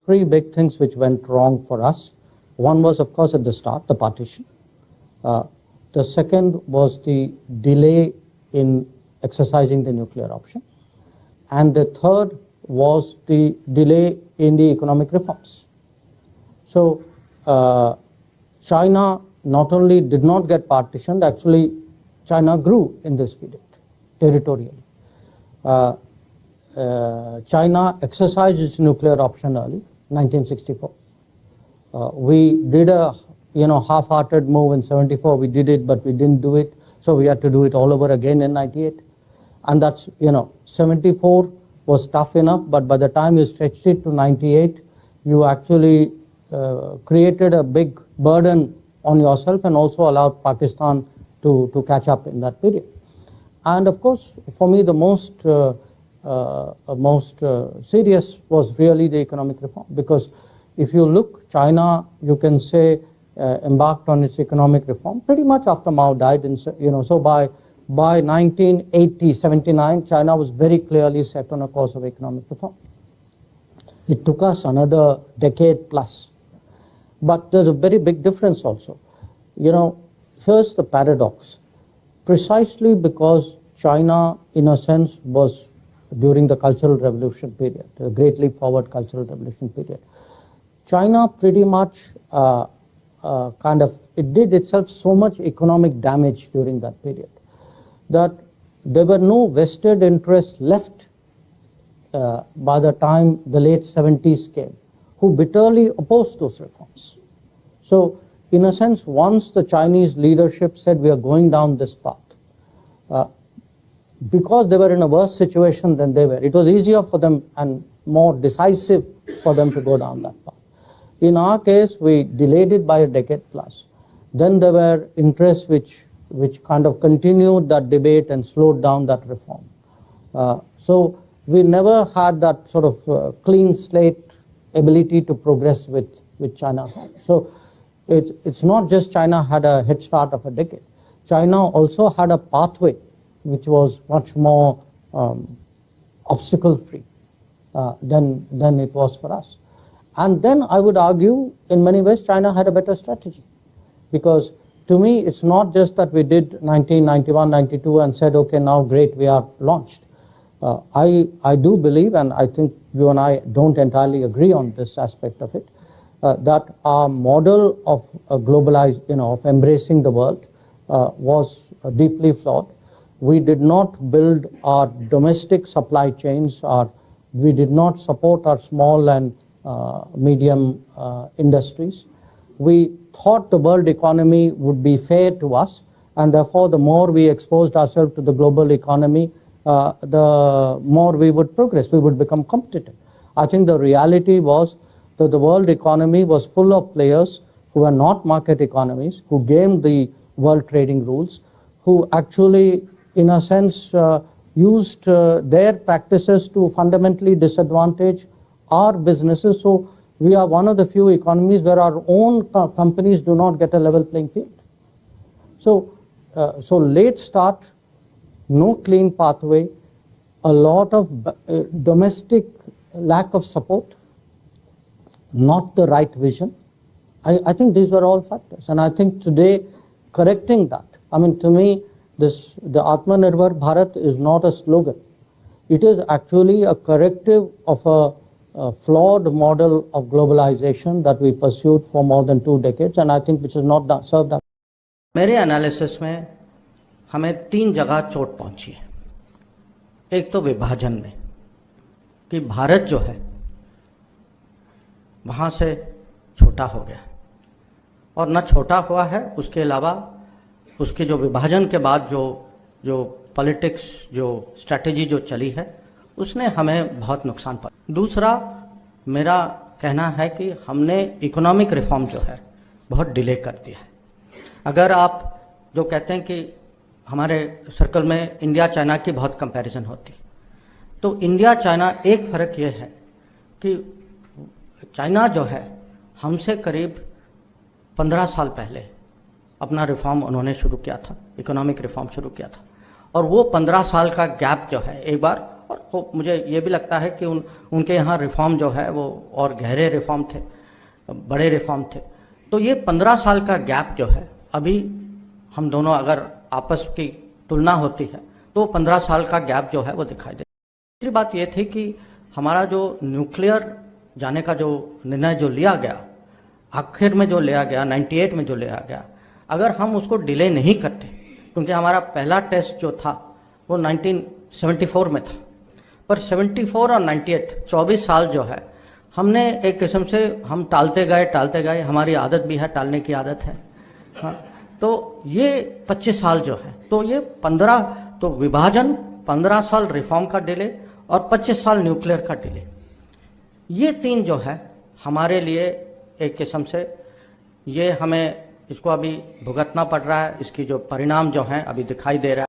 three big things which went wrong for us. One was, of course, at the start, the partition. The second was the delay in exercising the nuclear option. And the third was the delay in the economic reforms. So China not only did not get partitioned, actually China grew in this period territorially. China exercised its nuclear option early, 1964. We did a half-hearted move in 74. We did it, but we didn't do it. So we had to do it all over again in 98. And that's, 74 was tough enough, but by the time you stretched it to 98, you actually created a big burden on yourself and also allowed Pakistan to catch up in that period. And of course, for me, the most serious was really the economic reform, because if you look, China, you can say, embarked on its economic reform pretty much after Mao died. So by 1980, 79, China was very clearly set on a course of economic reform. It took us another decade plus. But there's a very big difference also. Here's the paradox. Precisely because China, in a sense, was during the Cultural Revolution period, the Great Leap Forward Cultural Revolution period, China pretty much it did itself so much economic damage during that period that there were no vested interests left by the time the late 70s came, who bitterly opposed those reforms. So, in a sense, once the Chinese leadership said we are going down this path, because they were in a worse situation than they were, it was easier for them and more decisive for them to go down that path. In our case, we delayed it by a decade plus. Then there were interests which kind of continued that debate and slowed down that reform. So we never had that sort of clean slate ability to progress with China. So it's not just China had a head start of a decade. China also had a pathway which was much more obstacle-free than it was for us. And then I would argue, in many ways, China had a better strategy. Because to me, it's not just that we did 1991, 92 and said, okay, now great, we are launched. I do believe, and I think you and I don't entirely agree on this aspect of it, that our model of of embracing the world was deeply flawed. We did not build our domestic supply chains, we did not support our small and medium industries. We thought the world economy would be fair to us, and therefore the more we exposed ourselves to the global economy, the more we would progress, we would become competitive. I think the reality was that the world economy was full of players who were not market economies, who gamed the world trading rules, who actually, in a sense, used their practices to fundamentally disadvantage our businesses. So we are one of the few economies where our own companies do not get a level playing field. So late start, no clean pathway, a lot of domestic lack of support, not the right vision. I think these were all factors. And I think today, correcting that, to me, the Atmanirbhar Bharat is not a slogan. It is actually a corrective of a flawed model of globalization that we pursued for more than 2 decades, and I think which has not served us. मेरे analysis में हमें 3 जगह चोट पहुंची है। एक तो विभाजन में, कि भारत जो है वहाँ से छोटा हो गया, और न छोटा हुआ है, उसके अलावा उसके जो विभाजन के बाद जो पॉलिटिक्स, जो स्ट्रैटेजी जो चली है, उसने हमें बहुत नुकसान पहुंचाया। दूसरा, मेरा कहना है कि हमने इकोनॉमिक रिफॉर्म जो है बहुत डिले कर दिया है। अगर आप जो कहते हैं कि हमारे सर्कल में इंडिया चाइना की बहुत कंपैरिजन होती, तो इंडिया चाइना एक फ़र्क ये है कि चाइना जो है हमसे करीब 15 साल पहले अपना रिफॉर्म उन्होंने शुरू किया था, इकोनॉमिक रिफॉर्म शुरू किया था, और वो 15 साल का गैप जो है एक बार, और मुझे ये भी लगता है कि उनके यहाँ रिफॉर्म जो है वो और गहरे रिफॉर्म थे, बड़े रिफॉर्म थे। तो ये 15 साल का गैप जो है, अभी हम दोनों अगर आपस की तुलना होती है तो 15 साल का गैप जो है वो दिखाई देता है। दूसरी बात ये थी कि हमारा जो न्यूक्लियर जाने का जो निर्णय जो लिया गया, आखिर में जो लिया गया, 98 में जो लिया गया, अगर हम उसको डिले नहीं करते, क्योंकि हमारा पहला टेस्ट जो था वो 1974 में था, पर 74 और 98 24 साल जो है हमने एक किस्म से हम टालते गए, हमारी आदत भी है, टालने की आदत है। हाँ, तो ये 25 साल जो है, तो ये 15, तो विभाजन, 15 साल रिफॉर्म का डिले और 25 साल न्यूक्लियर का डिले, ये तीन जो है हमारे लिए एक किस्म से ये हमें इसको अभी भुगतना पड़ रहा है, इसकी जो परिणाम जो हैं अभी दिखाई दे रहा है।